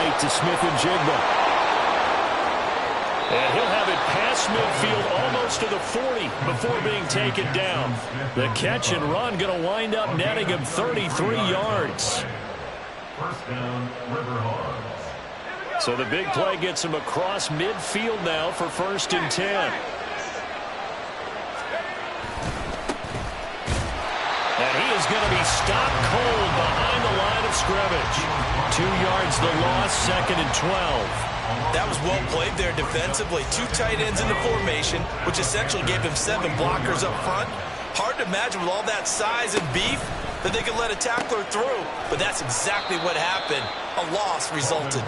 right to Smith-Njigba. And he'll have it past midfield almost to the 40 before being taken down. The catch and run going to wind up netting him 33 yards. First down, River Hogs. So the big play gets him across midfield now for 1st and 10. And he is going to be stopped cold behind the line of scrimmage. 2 yards the loss, 2nd and 12. That was well played there defensively. 2 tight ends in the formation, which essentially gave him 7 blockers up front. Hard to imagine with all that size and beef that they could let a tackler through. But that's exactly what happened. A loss resulted.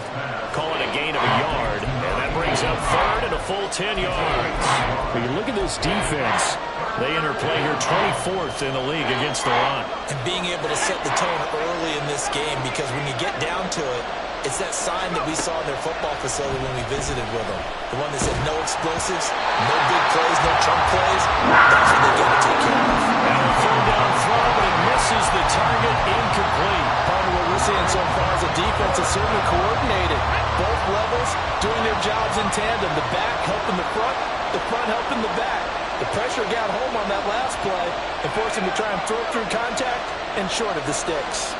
Call it a gain of a yard, and that brings up 3rd and a full 10 yards. When you look at this defense, they interplay here 24th in the league against the run. And being able to set the tone early in this game, because when you get down to it, it's that sign that we saw in their football facility when we visited with them. The one that said no explosives, no big plays, no chunk plays. That's what they got to take care of. And a 3rd down throw, but it misses the target, incomplete. Part of what we're seeing so far is the defense is certainly coordinated. Both levels doing their jobs in tandem. The back helping the front helping the back. The pressure got home on that last play and forced him to try and throw through contact and short of the sticks.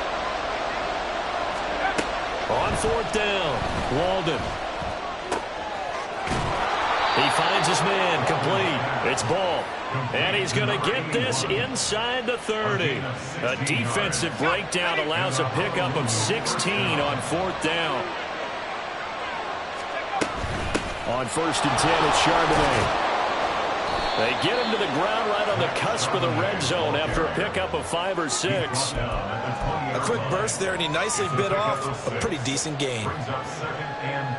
On 4th down, Walden. He finds his man, complete. It's Ball. And he's going to get this inside the 30. A defensive breakdown allows a pickup of 16 on 4th down. On 1st and 10, it's Charbonnet. They get him to the ground right on the cusp of the red zone after a pickup of 5 or 6. A quick burst there, and he nicely bit off a pretty decent gain. 2nd and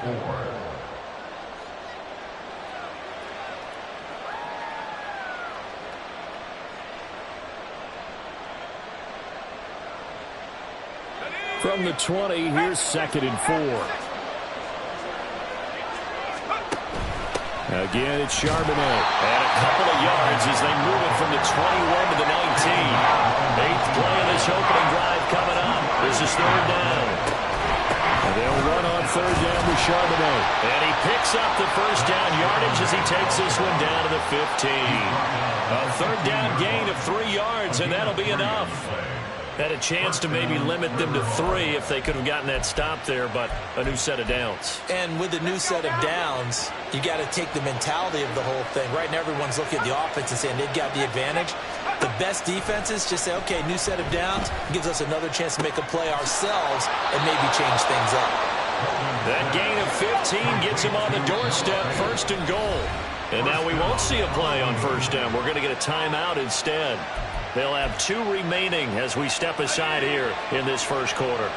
4. From the 20, here's 2nd and 4. Again, it's Charbonnet. And a couple of yards as they move it from the 21 to the 19. 8th play of this opening drive coming up. This is 3rd down. And they'll run on 3rd down with Charbonnet. And he picks up the 1st down yardage as he takes this one down to the 15. A 3rd down gain of 3 yards, and that'll be enough. Had a chance to maybe limit them to 3 if they could have gotten that stop there, but a new set of downs. And with the new set of downs, you got to take the mentality of the whole thing. Right now, everyone's looking at the offense and saying they've got the advantage. The best defenses just say, okay, new set of downs gives us another chance to make a play ourselves and maybe change things up. That gain of 15 gets him on the doorstep, 1st and goal. And now we won't see a play on 1st down. We're going to get a timeout instead. They'll have 2 remaining as we step aside here in this 1st quarter.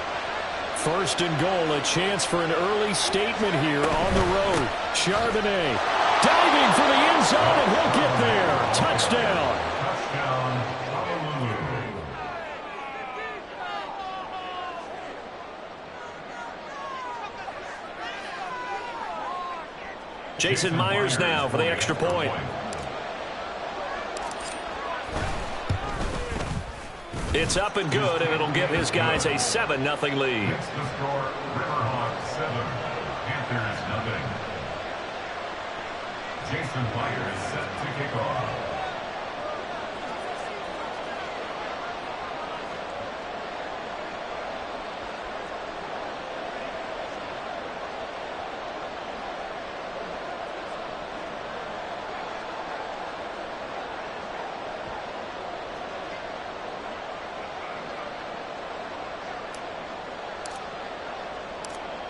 1st and goal, a chance for an early statement here on the road. Charbonnet diving for the end zone, and he'll get there. Touchdown. Jason Myers now for the extra point. It's up and good, and it'll give his guys a 7-0 lead. Next to score, River Hogs 7, Panthers 0. Jason Myers set to kick off.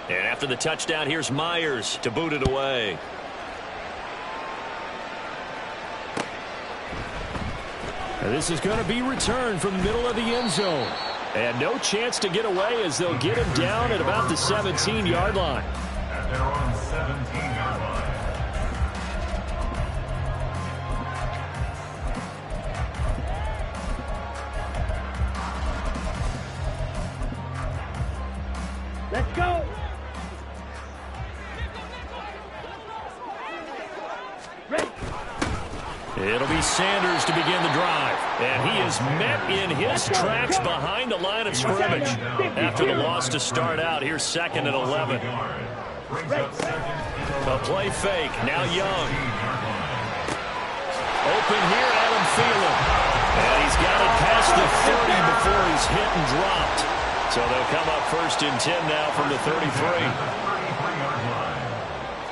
And after the touchdown, here's Myers to boot it away. And this is going to be returned from the middle of the end zone. And no chance to get away as they'll get him down at about the 17-yard line. At their own 17-yard line. Let's go. It'll be Sanders to begin the drive. And he is met in his tracks behind the line of scrimmage. After the loss to start out, here's 2nd and 11. A play fake. Now Young. Open here, Adam Thielen. And he's got it past the 30 before he's hit and dropped. So they'll come up 1st and 10 now from the 33.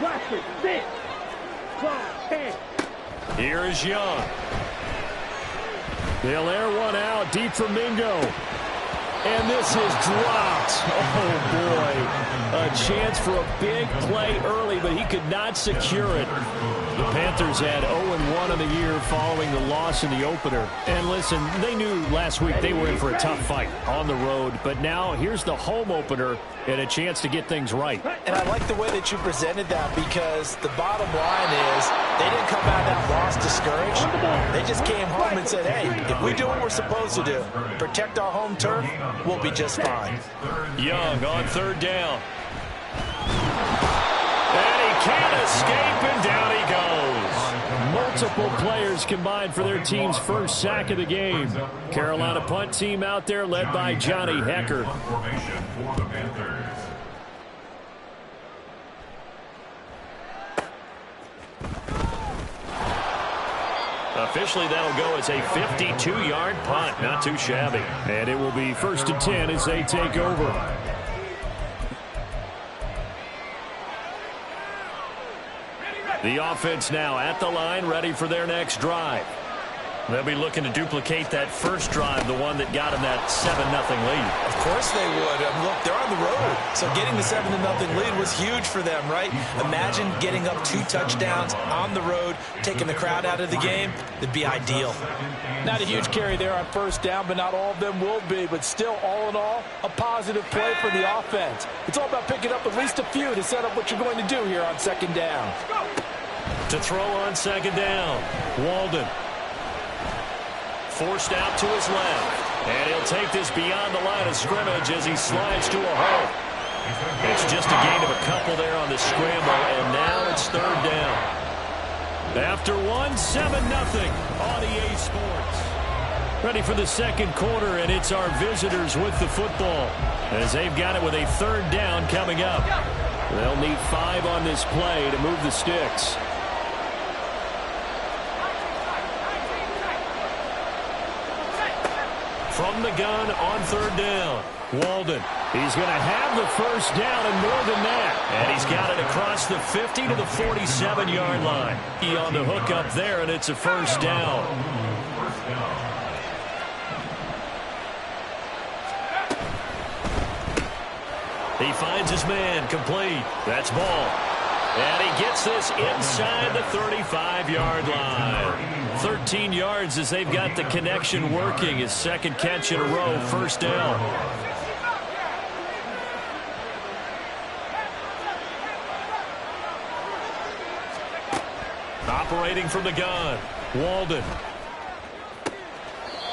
Watch it. 6, 5, 10. Here is Young. They'll air one out deep for Mingo. And this is dropped. Oh, boy. A chance for a big play early, but he could not secure it. The Panthers had 0-1 on the year following the loss in the opener. And listen, they knew last week they were in for a tough fight on the road. But now here's the home opener and a chance to get things right. And I like the way that you presented that, because the bottom line is they didn't come out of that loss discouraged. They just came home and said, hey, if we do what we're supposed to do, protect our home turf, we'll be just fine. Young on 3rd down. And he can't escape, and down he goes. Multiple players combined for their team's first sack of the game. Carolina punt team out there led by Johnny Hecker. Officially, that'll go as a 52-yard punt. Not too shabby. And it will be 1st and 10 as they take over. The offense now at the line, ready for their next drive. They'll be looking to duplicate that first drive, the one that got them that 7-0 lead. Of course they would. Look, they're on the road, so getting the 7-0 lead was huge for them, right? Imagine getting up 2 touchdowns on the road, taking the crowd out of the game. It'd be ideal. Not a huge carry there on 1st down, but not all of them will be. But still, all in all, a positive play for the offense. It's all about picking up at least a few to set up what you're going to do here on 2nd down. To throw on 2nd down, Walden. Forced out to his left. And he'll take this beyond the line of scrimmage as he slides to a hole. It's just a gain of a couple there on the scramble, and now it's 3rd down. After 7-0 on EA Sports. Ready for the 2nd quarter, and it's our visitors with the football as they've got it with a 3rd down coming up. They'll need 5 on this play to move the sticks. From the gun on 3rd down, Walden. He's going to have the 1st down and more than that. And he's got it across the 50 to the 47-yard line. He on the hook up there, and it's a 1st down. He finds his man, complete. That's ball. And he gets this inside the 35-yard line. 13 yards as they've got the connection working. His 2nd catch in a row, 1st down. Operating from the gun, Walden.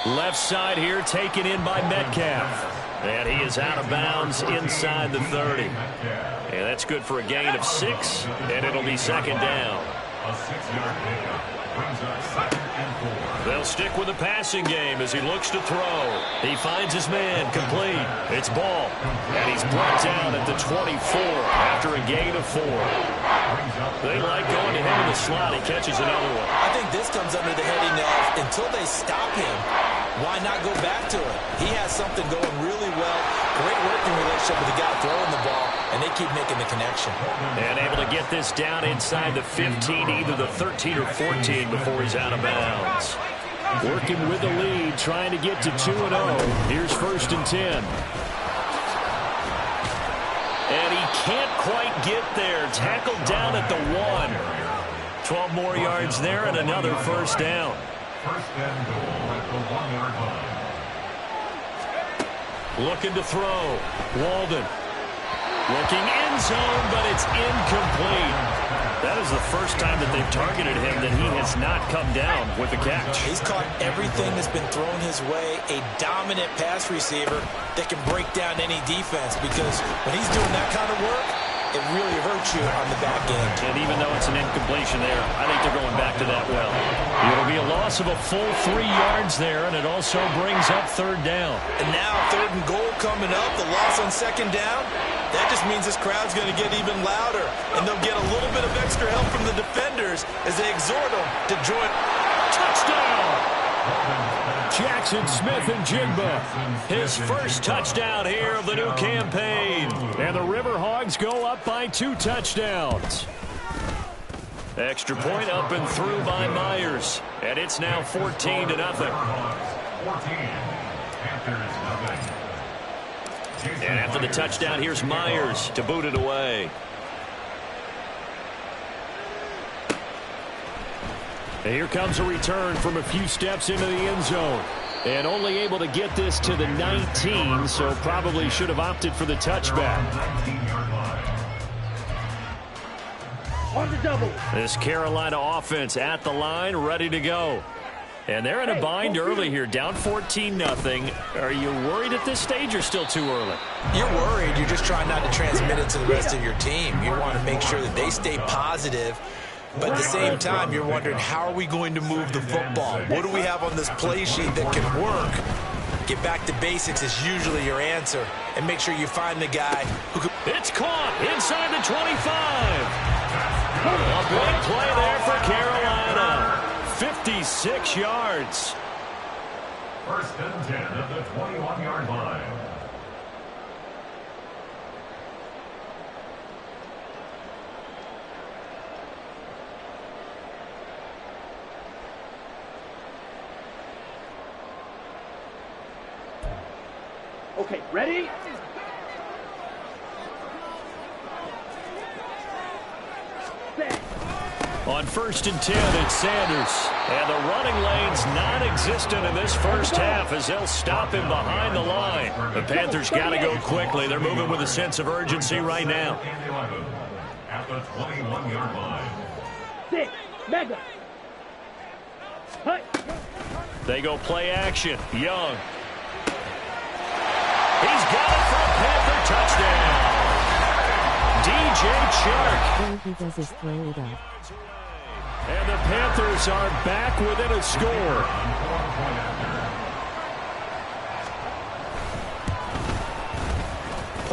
Left side here, taken in by Metcalf. And he is out of bounds inside the 30. And that's good for a gain of 6, and it'll be 2nd down. A 6-yard pickup brings up 2nd and 4. They'll stick with the passing game as he looks to throw. He finds his man, complete. It's ball. And he's brought down at the 24 after a gain of 4. They like going to him in the slot. He catches another one. I think this comes under the heading of, until they stop him, why not go back to it? He has something going really well. Great working relationship with the guy throwing the ball, and they keep making the connection. And able to get this down inside the 15, either the 13 or 14 before he's out of bounds. Working with the lead, trying to get to 2-0. Here's 1st and 10. And he can't quite get there. Tackled down at the 1. 12 more yards there and another 1st down. 1st and goal at the 1-yard line. Looking to throw. Walden. Looking end zone, but it's incomplete. That is the first time that they've targeted him that he has not come down with a catch. He's caught everything that's been thrown his way. A dominant pass receiver that can break down any defense, because when he's doing that kind of work, it really hurts you on the back end. And even though it's an incompletion there, I think they're going back to that well. It'll be a loss of a full 3 yards there, and it also brings up 3rd down. And now 3rd and goal coming up, the loss on 2nd down. That just means this crowd's going to get even louder, and they'll get a little bit of extra help from the defenders as they exhort them to join. Touchdown! Jackson Smith-Njigba, his first touchdown here of the new campaign. And the River Hogs go up by 2 touchdowns. Extra point up and through by Myers. And it's now 14-0. 14. And after the touchdown, here's Myers to boot it away. And here comes a return from a few steps into the end zone. And only able to get this to the 19, so probably should have opted for the touchback. On the double. This Carolina offense at the line, ready to go. And they're in a bind early here, down 14-0. Are you worried at this stage or still too early? You're worried. You're just trying not to transmit it to the rest of your team. You want to make sure that they stay positive. But at the same time, you're wondering, how are we going to move the football? What do we have on this play sheet that can work? Get back to basics is usually your answer. And make sure you find the guy who can... It's caught inside the 25. A big play there for Carolina. 56 yards. 1st and 10 at the 21-yard line. Okay, ready? Set. On 1st and 10, it's Sanders. And the running lane's non-existent in this first half as they'll stop him behind the line. The Panthers got to go quickly. They're moving with a sense of urgency right now. At the 21-yard line. 6. Mega. Hut. They go play action. Young. He's got it for a Panther touchdown. DJ Chark. When he does his throw it up. And the Panthers are back within a score.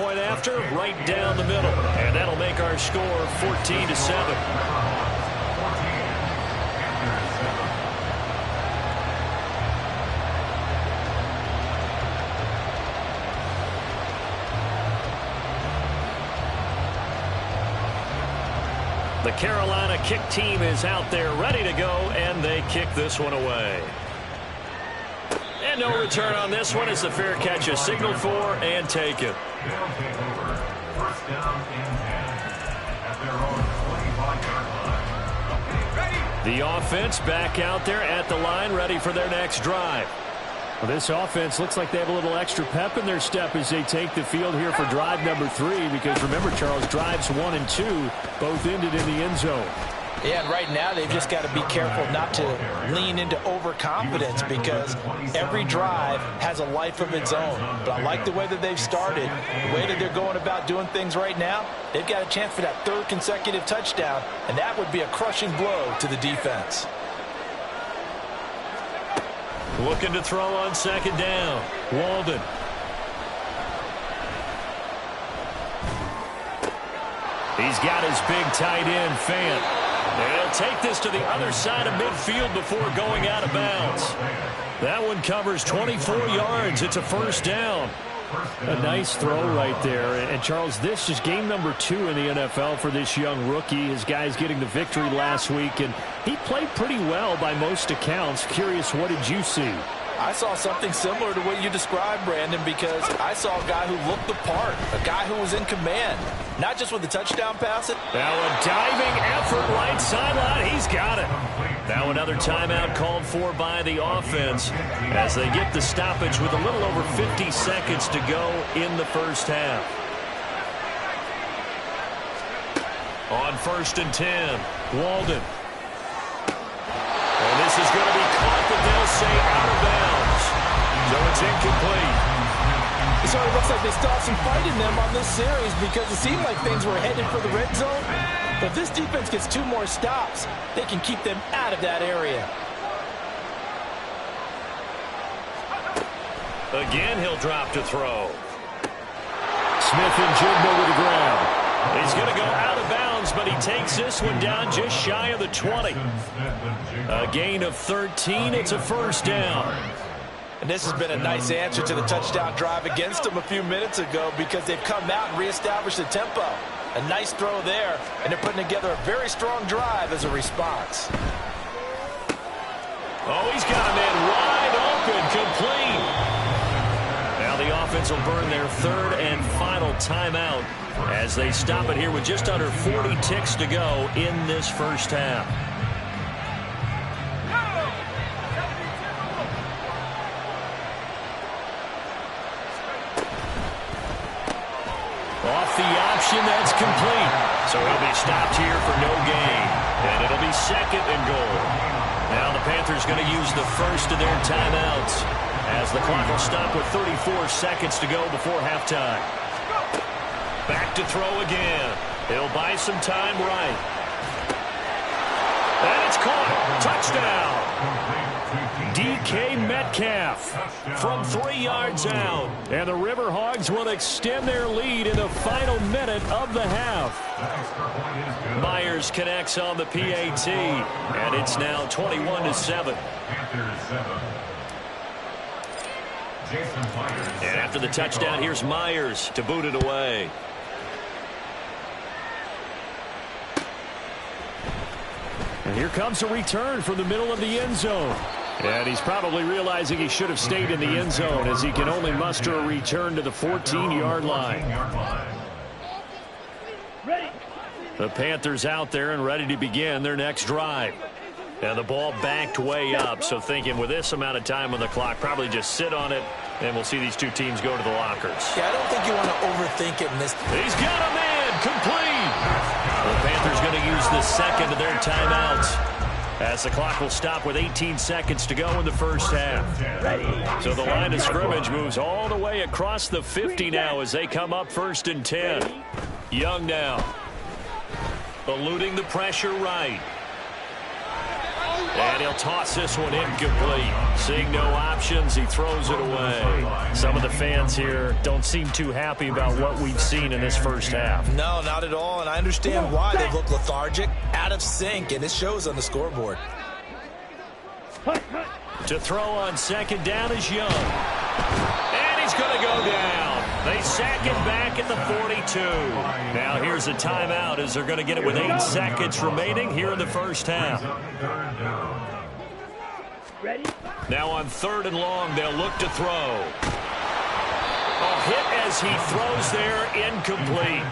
Point after, right down the middle. And that'll make our score 14-7. The Carolina kick team is out there ready to go, and they kick this one away. And no return on this one as the fair catch is signaled for and taken. They'll take over. 1st down and 10 at their own 25-yard line. The offense back out there at the line, ready for their next drive. Well, this offense looks like they have a little extra pep in their step as they take the field here for drive number 3, because remember, Charles, drives 1 and 2 both ended in the end zone. Yeah, and right now they've just got to be careful not to lean into overconfidence, because every drive has a life of its own. But I like the way that they've started, the way that they're going about doing things right now. They've got a chance for that 3rd consecutive touchdown, and that would be a crushing blow to the defense. Looking to throw on 2nd down. Walden. He's got his big tight end, Fant. And he'll take this to the other side of midfield before going out of bounds. That one covers 24 yards. It's a 1st down. A nice throw right there. And, Charles, this is game number 2 in the NFL for this young rookie. His guys getting the victory last week, and he played pretty well by most accounts. Curious, what did you see? I saw something similar to what you described, Brandon, because I saw a guy who looked the part, a guy who was in command, not just with the touchdown pass. Now a diving effort right sideline. He's got it. Now another timeout called for by the offense as they get the stoppage with a little over 50 seconds to go in the first half. On 1st and 10, Walden. And this is going to be caught, but they'll say out of bounds. So it's incomplete. certainly looks like they still have some fight in them on this series because it seemed like things were headed for the red zone. But if this defense gets 2 more stops, they can keep them out of that area. Again, he'll drop to throw. Smith and Jigba with the grab. He's going to go out of bounds, but he takes this one down just shy of the 20. A gain of 13. It's a first down. And this has been a nice answer to the touchdown drive against them a few minutes ago because they've come out and reestablished the tempo. A nice throw there, and they're putting together a very strong drive as a response. Oh, he's got a man wide open, complete. Now the offense will burn their 3rd and final timeout as they stop it here with just under 40 ticks to go in this first half. Off the option, that's complete. So he'll be stopped here for no gain. And it'll be 2nd and goal. Now the Panthers going to use the first of their timeouts as the clock will stop with 34 seconds to go before halftime. Back to throw again. He'll buy some time right. And it's caught. Touchdown. DK Metcalf from 3 yards out. And the River Hogs will extend their lead in the final minute of the half. Myers connects on the PAT. And it's now 21-7. And after the touchdown, here's Myers to boot it away. And here comes a return from the middle of the end zone. And he's probably realizing he should have stayed in the end zone as he can only muster a return to the 14-yard line. The Panthers out there and ready to begin their next drive. And the ball backed way up, so thinking with this amount of time on the clock, probably just sit on it, and we'll see these two teams go to the lockers. Yeah, I don't think you want to overthink it in this. He's got a man, complete. The Panthers going to use the 2nd of their timeouts as the clock will stop with 18 seconds to go in the first half. So the line of scrimmage moves all the way across the 50 now as they come up 1st and 10. Young now, eluding the pressure right. And he'll toss this one incomplete. Seeing no options, he throws it away. Some of the fans here don't seem too happy about what we've seen in this first half. No, not at all, and I understand why they look lethargic, out of sync, and it shows on the scoreboard. To throw on 2nd down is Young. And he's going to go down. They sack it back at the 42. Now here's a timeout as they're going to get it with 8 seconds remaining here in the first half. Now on 3rd and long, they'll look to throw. A hit as he throws there, incomplete.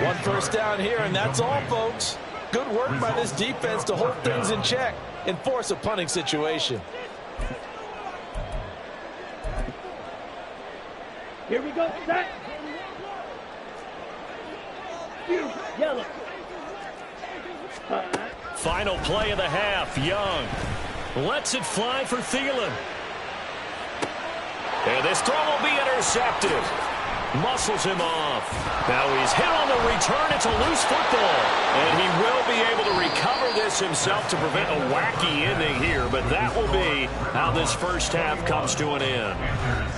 1 first down here, and that's all, folks. Good work by this defense to hold things in check and force a punting situation. Here we go, set. Yellow. Final play of the half, Young lets it fly for Thielen. And this throw will be intercepted. Muscles him off. Now he's hit on the return. It's a loose football. And he will be able to recover this himself to prevent a wacky ending here. But that will be how this first half comes to an end.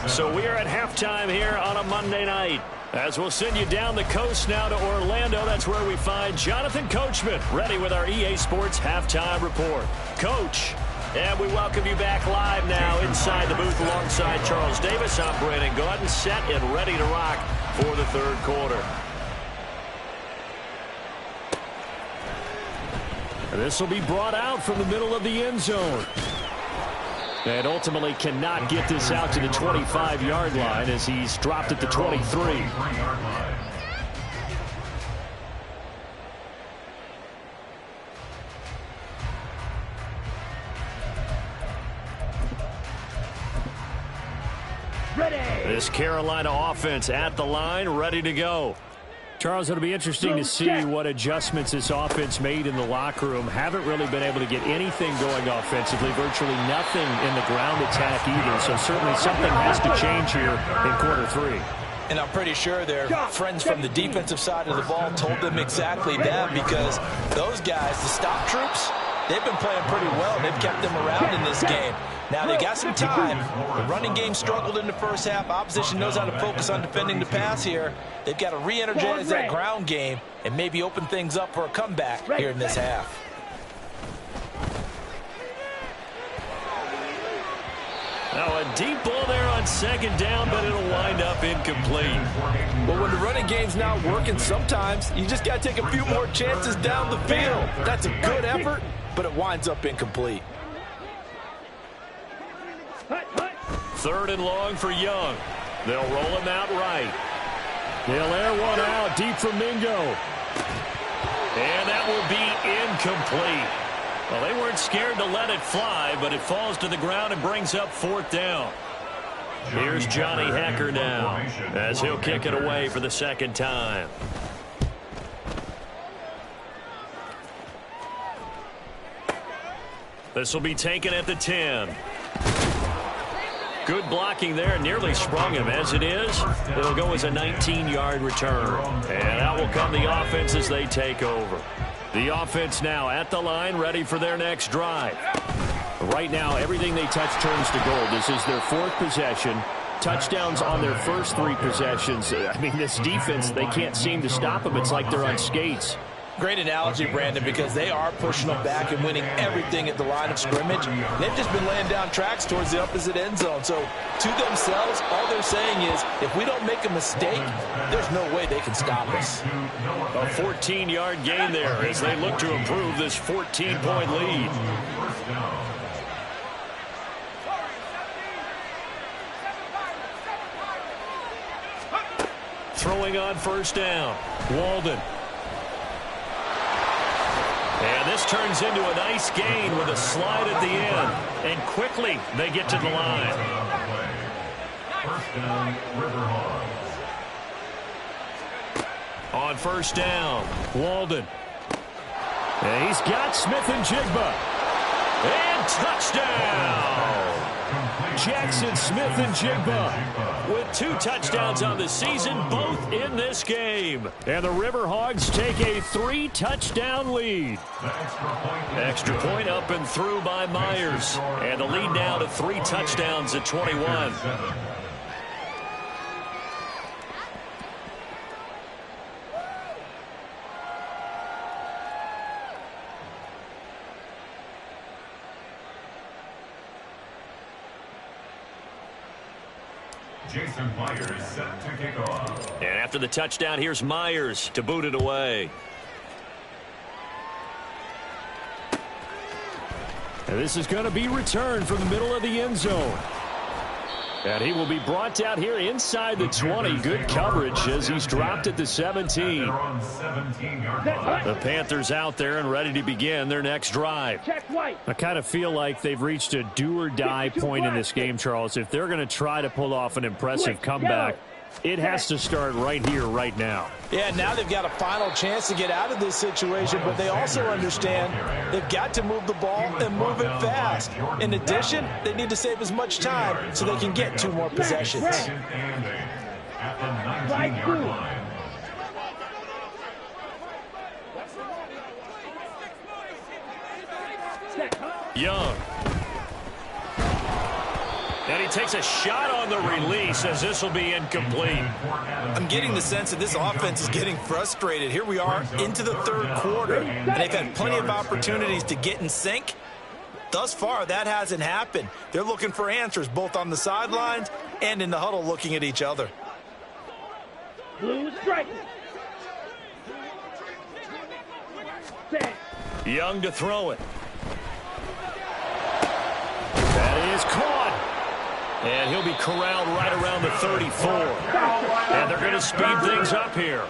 So we are at halftime here on a Monday night. As we'll send you down the coast now to Orlando. That's where we find Jonathan Coachman ready with our EA Sports Halftime Report. Coach. And we welcome you back live now inside the booth alongside Charles Davis. I'm Brandon Gordon, set and ready to rock for the 3rd quarter. This will be brought out from the middle of the end zone. And ultimately cannot get this out to the 25-yard line as he's dropped at the 23. This Carolina offense at the line, ready to go. Charles, it'll be interesting to see what adjustments this offense made in the locker room. Haven't really been able to get anything going offensively, virtually nothing in the ground attack either. So certainly something has to change here in quarter three. And I'm pretty sure their friends from the defensive side of the ball told them exactly that, because those guys, the stop troops, they've been playing pretty well. They've kept them around in this game. Now, they got some time. The running game struggled in the first half. Opposition knows how to focus on defending the pass here. They've got to re-energize that ground game and maybe open things up for a comeback here in this half. Now a deep ball there on second down, but it'll wind up incomplete. Well, when the running game's not working, sometimes you just got to take a few more chances down the field. That's a good effort, but it winds up incomplete. Third and long for Young. They'll roll him out right. They'll air one out deep for Mingo. And that will be incomplete. Well, they weren't scared to let it fly, but it falls to the ground and brings up fourth down. Here's Johnny Hecker now as he'll kick it away for the second time. This will be taken at the 10. Good blocking there, nearly sprung him. As it is, it'll go as a 19-yard return. And out will come the offense as they take over. The offense now at the line, ready for their next drive. Right now, everything they touch turns to gold. This is their fourth possession. Touchdowns on their first three possessions. I mean, this defense, they can't seem to stop them. It's like they're on skates. Great analogy, Brandon, because they are pushing them back and winning everything at the line of scrimmage. They've just been laying down tracks towards the opposite end zone. So to themselves, all they're saying is, if we don't make a mistake, there's no way they can stop us. A 14-yard gain there as they look to improve this 14-point lead. Throwing on first down, Walden. And this turns into a nice gain with a slide at the end. And quickly, they get to the line. First down, River Hogs. On first down, Walden. And he's got Smith and Jigba. And touchdown! Jackson Smith and Jigba with 2 touchdowns on the season, both in this game. And the River Hogs take a 3-touchdown lead. Extra point up and through by Myers. And the lead now to 3 touchdowns at 21. Jason Myers set to kick off. And after the touchdown, here's Myers to boot it away. And this is going to be returned from the middle of the end zone. And he will be brought down here inside the 20. Good coverage as he's dropped at the 17. The Panthers out there and ready to begin their next drive. I kind of feel like they've reached a do-or-die point in this game, Charles. If they're going to try to pull off an impressive comeback, it has to start right here, right now. Yeah, now they've got a final chance to get out of this situation, but they also understand they've got to move the ball and move it fast. In addition, they need to save as much time so they can get 2 more possessions. At the 19-yard line. Young. And he takes a shot on the release as this will be incomplete. I'm getting the sense that this offense is getting frustrated. Here we are into the third quarter, and they've had plenty of opportunities to get in sync. Thus far, that hasn't happened. They're looking for answers both on the sidelines and in the huddle looking at each other. Blue strike. Young to throw it. That is caught. And he'll be corralled right around the 34. And they're going to speed things up here.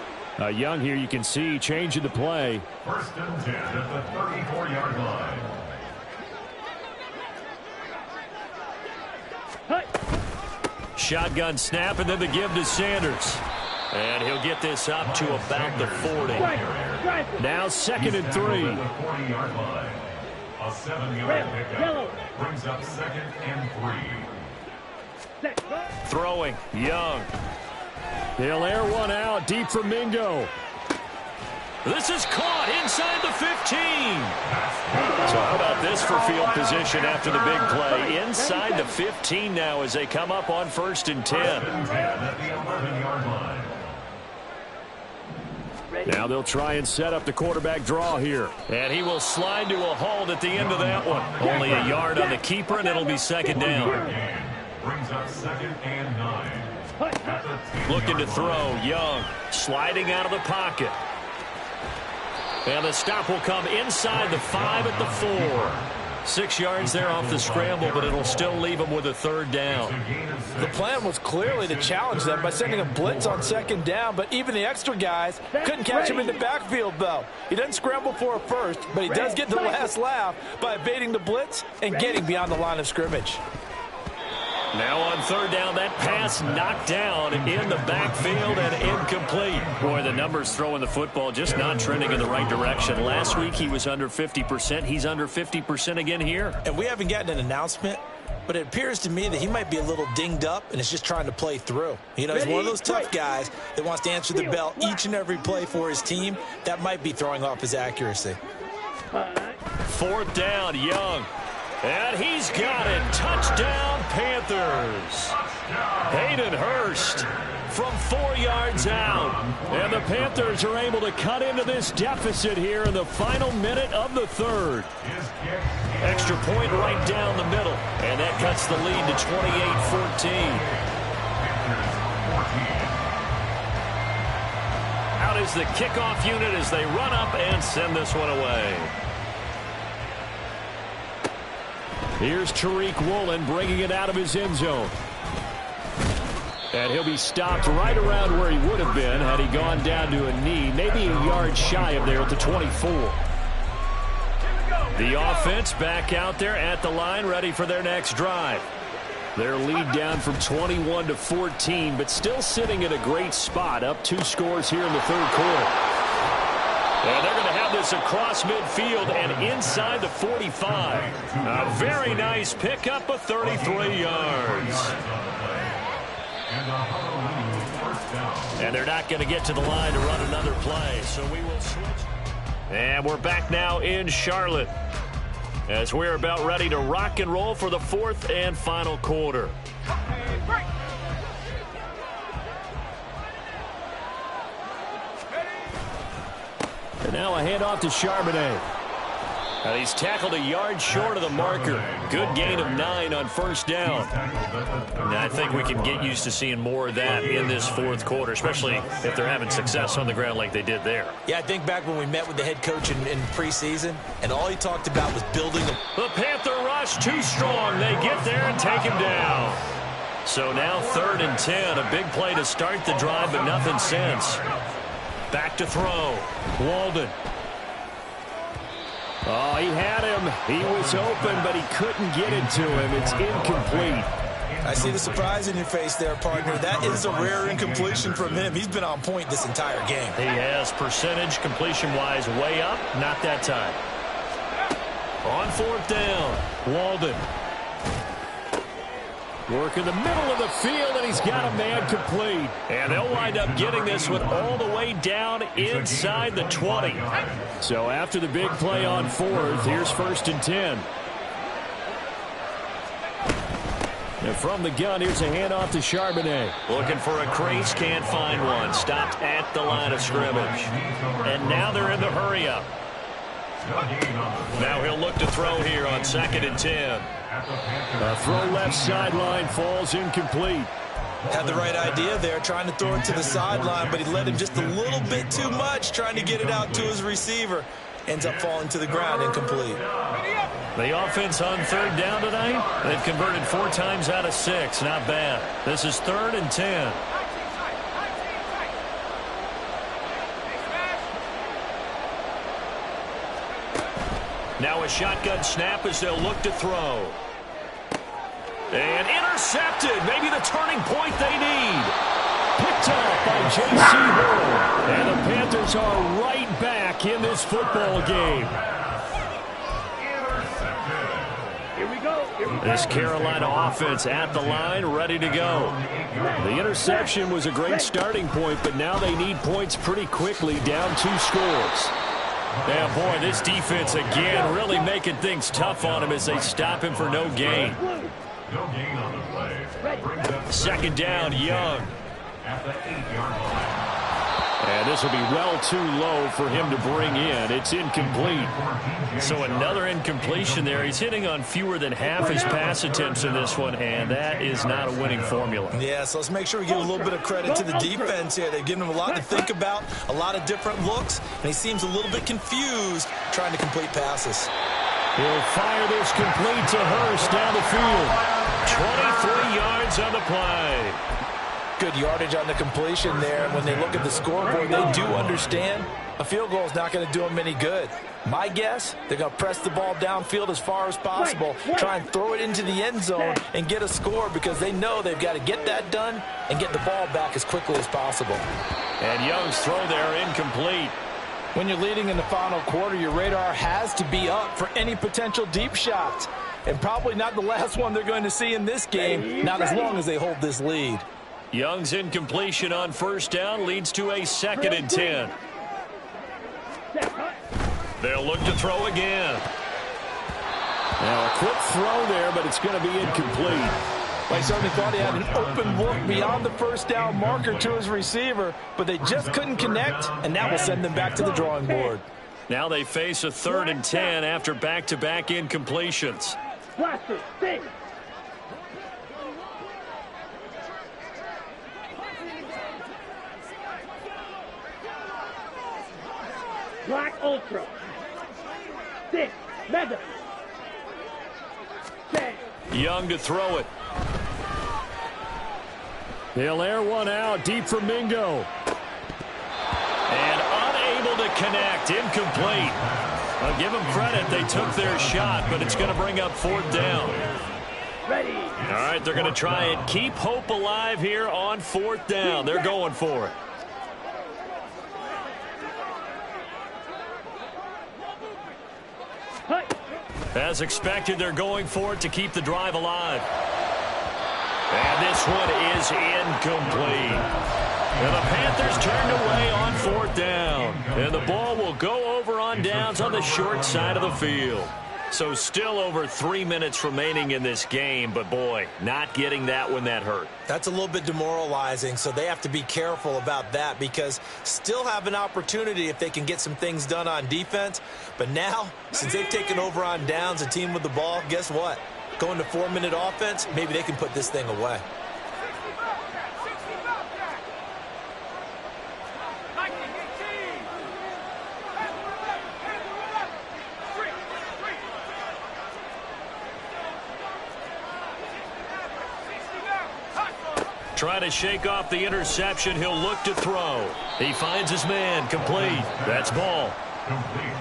Young here, you can see, changing the play. First and 10 at the 34-yard line. Shotgun snap, and then the give to Sanders. And he'll get this up to about the 40. Now 2nd and 3. The 40-yard line. A 7-yard pickup brings up 2nd and 3. Throwing, Young. He'll air one out deep for Mingo. This is caught inside the 15. So how about this for field position after the big play? Inside the 15 now as they come up on 1st and 10. At the 11-yard line. Now they'll try and set up the quarterback draw here. And he will slide to a halt at the end of that one. Only a yard on the keeper, and it'll be 2nd down. Brings up 2nd and 9. Looking to throw, Young. Sliding out of the pocket. And the stop will come inside the 5 at the 4. 6 yards there off the scramble, but it'll still leave them with a 3rd down. The plan was clearly to challenge them by sending a blitz on 2nd down, but even the extra guys couldn't catch him in the backfield, though. He doesn't scramble for a first, but he does get the last laugh by evading the blitz and getting beyond the line of scrimmage. Now on 3rd down, that pass knocked down in the backfield and incomplete. Boy, the numbers throwing the football just not trending in the right direction. Last week he was under 50%. He's under 50% again here. And we haven't gotten an announcement, but it appears to me that he might be a little dinged up and is just trying to play through. You know, he's one of those tough guys that wants to answer the bell each and every play for his team. That might be throwing off his accuracy. 4th down, Young. And he's got it. Touchdown, Panthers. Hayden Hurst from 4 yards out. And the Panthers are able to cut into this deficit here in the final minute of the 3rd. Extra point right down the middle. And that cuts the lead to 28-14. Out is the kickoff unit as they run up and send this one away. Here's Tariq Woolen bringing it out of his end zone. And he'll be stopped right around where he would have been had he gone down to a knee, maybe a yard shy of there at the 24. The offense back out there at the line, ready for their next drive. Their lead down from 21 to 14, but still sitting at a great spot, up 2 scores here in the 3rd quarter. And they're going to have this across midfield and inside the 45. A very nice pickup of 33 yards. And they're not going to get to the line to run another play, so we will switch. And we're back now in Charlotte as we're about ready to rock and roll for the 4th and final quarter. And now a handoff to Charbonnet. And he's tackled a yard short of the marker. Good gain of 9 on 1st down. And I think we can get used to seeing more of that in this 4th quarter, especially if they're having success on the ground like they did there. Yeah, I think back when we met with the head coach in preseason, and all he talked about was building a... The Panther rush too strong. They get there and take him down. So now 3rd and 10. A big play to start the drive, but nothing since. Back to throw. Walden. Oh, he had him. He was open, but he couldn't get it to him. It's incomplete. I see the surprise in your face there, partner. That is a rare incompletion from him. He's been on point this entire game. He has percentage completion-wise way up. Not that time. On 4th down, Walden. Work in the middle of the field, and he's got a man complete. And they'll wind up getting this one all the way down inside the 20. So after the big play on 4th, here's 1st and 10. And from the gun, here's a handoff to Charbonnet. Looking for a crease, can't find one. Stopped at the line of scrimmage. And now they're in the hurry-up. Now he'll look to throw here on 2nd and 10. A throw left sideline falls incomplete. Had the right idea there, trying to throw it to the sideline, but he let him just a little bit too much, trying to get it out to his receiver. Ends up falling to the ground, incomplete. The offense on 3rd down tonight, they've converted 4 times out of 6. Not bad. This is 3rd and 10. Now a shotgun snap as they'll look to throw. And intercepted. Maybe the turning point they need. Picked up by J.C. Horn. And the Panthers are right back in this football game. This Carolina offense at the line, ready to go. The interception was a great starting point, but now they need points pretty quickly, down 2 scores. Yeah, boy, this defense again really making things tough on him as they stop him for no gain. No gain on the play. Second down, Young. At the 8-yard line. And this will be well too low for him to bring in. It's incomplete. So another incompletion there. He's hitting on fewer than half his pass attempts in this one, and that is not a winning formula. Yeah, so let's make sure we give a little bit of credit to the defense here. They've given him a lot to think about, a lot of different looks, and he seems a little bit confused trying to complete passes. He'll fire this complete to Hurst down the field. 23 yards on the play. Good yardage on the completion there. When they look at the scoreboard, they do understand a field goal is not going to do them any good. My guess, they're going to press the ball downfield as far as possible, try and throw it into the end zone and get a score because they know they've got to get that done and get the ball back as quickly as possible. And Young's throw there incomplete. When you're leading in the final quarter, your radar has to be up for any potential deep shots. And probably not the last one they're going to see in this game, not as long as they hold this lead. Young's incompletion on first down leads to a 2nd and 10. They'll look to throw again. Now a quick throw there, but it's going to be incomplete. I certainly thought he had an open look beyond the first down marker to his receiver, but they just couldn't connect, and that will send them back to the drawing board. Now they face a 3rd and 10 after back-to-back incompletions. Blaster, stay. Black Ultra. 6. Mega. 10. Young to throw it. They'll air one out deep for Mingo. And unable to connect. Incomplete. I'll give them credit. They took their shot, but it's going to bring up 4th down. Ready. All right, they're going to try and keep hope alive here on 4th down. They're going for it. As expected, they're going for it to keep the drive alive. And this one is incomplete. And the Panthers turned away on 4th down. And the ball will go over on downs on the short side of the field. So still over 3 minutes remaining in this game, but boy, not getting that one that hurt. That's a little bit demoralizing, so they have to be careful about that because still have an opportunity if they can get some things done on defense. But now, since they've taken over on downs, a team with the ball, guess what? Going to 4-minute offense, maybe they can put this thing away. Trying to shake off the interception. He'll look to throw. He finds his man. Complete. That's ball.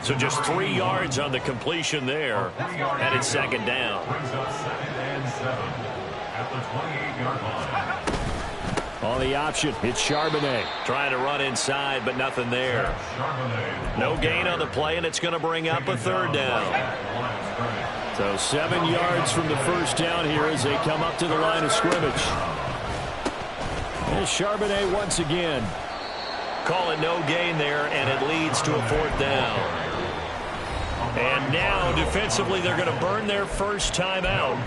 So just 3 yards on the completion there. And it's 2nd down. Brings up 2nd and 7 at the 28-yard line. On the option, it's Charbonnet. Trying to run inside, but nothing there. No gain on the play, and it's going to bring up a 3rd down. So 7 yards from the first down here as they come up to the line of scrimmage. And Charbonnet once again. Call it no gain there, and it leads to a 4th down. And now, defensively, they're going to burn their first time out.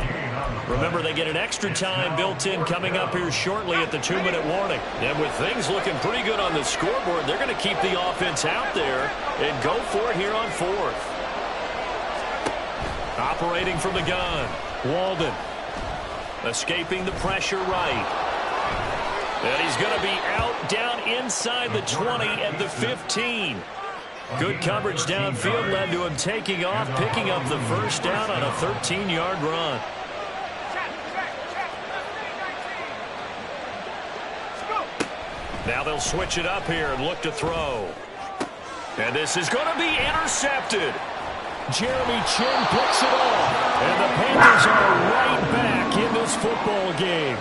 Remember, they get an extra time built in coming up here shortly at the 2-minute warning. And with things looking pretty good on the scoreboard, they're going to keep the offense out there and go for it here on 4th. Operating from the gun, Walden. Escaping the pressure right. And he's going to be out down inside the 20 at the 15. Good coverage downfield led to him taking off, picking up the first down on a 13-yard run. Now they'll switch it up here and look to throw. And this is going to be intercepted. Jeremy Chin picks it off. And the Panthers are right back in this football game.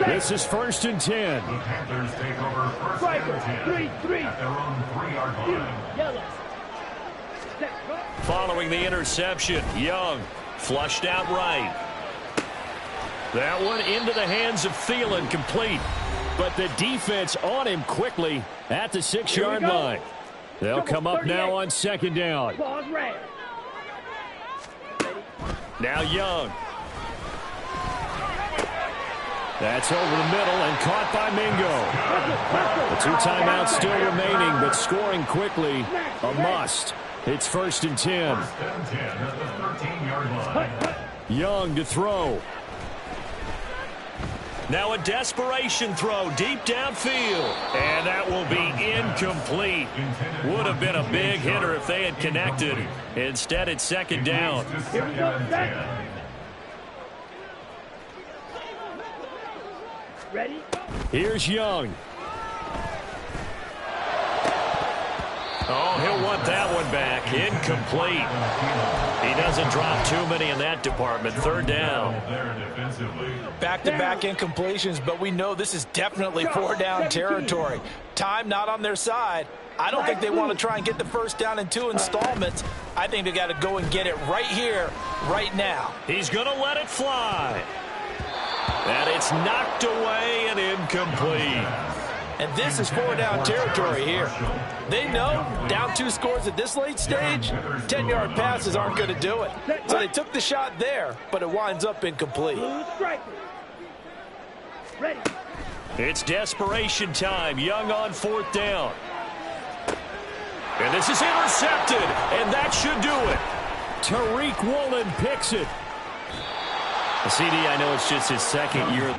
This is 1st and 10. The Panthers take over first Striker, and 10 3-3. at their own 3-yard line. Yellow. Set. Following the interception, Young flushed out right. That one into the hands of Thielen, complete. But the defense on him quickly at the 6-yard line. They'll come up now on 2nd down. Pause red. Now Young. That's over the middle and caught by Mingo. The 2 timeouts still remaining, but scoring quickly, a must. It's 1st and 10. First and 10 at the 13-yard line. Young to throw. Now a desperation throw deep downfield. And that will be incomplete. Would have been a big hitter if they had connected. Instead, it's 2nd down. Here we go. Set. Ready? Here's Young. Oh, he'll want that one back. Incomplete. He doesn't drop too many in that department. 3rd down. Back-to-back incompletions, but we know this is definitely 4-down territory. Time not on their side. I don't think they want to try and get the 1st down in 2 installments. I think they got to go and get it right here, right now. He's going to let it fly. And it's knocked away and incomplete. And this is 4-down territory here. They know down 2 scores at this late stage, 10-yard passes aren't going to do it. So they took the shot there, but it winds up incomplete. Blue striker. Ready. It's desperation time. Young on 4th down. And this is intercepted, and that should do it. Tariq Woolen picks it. CD, I know it's just his 2nd year.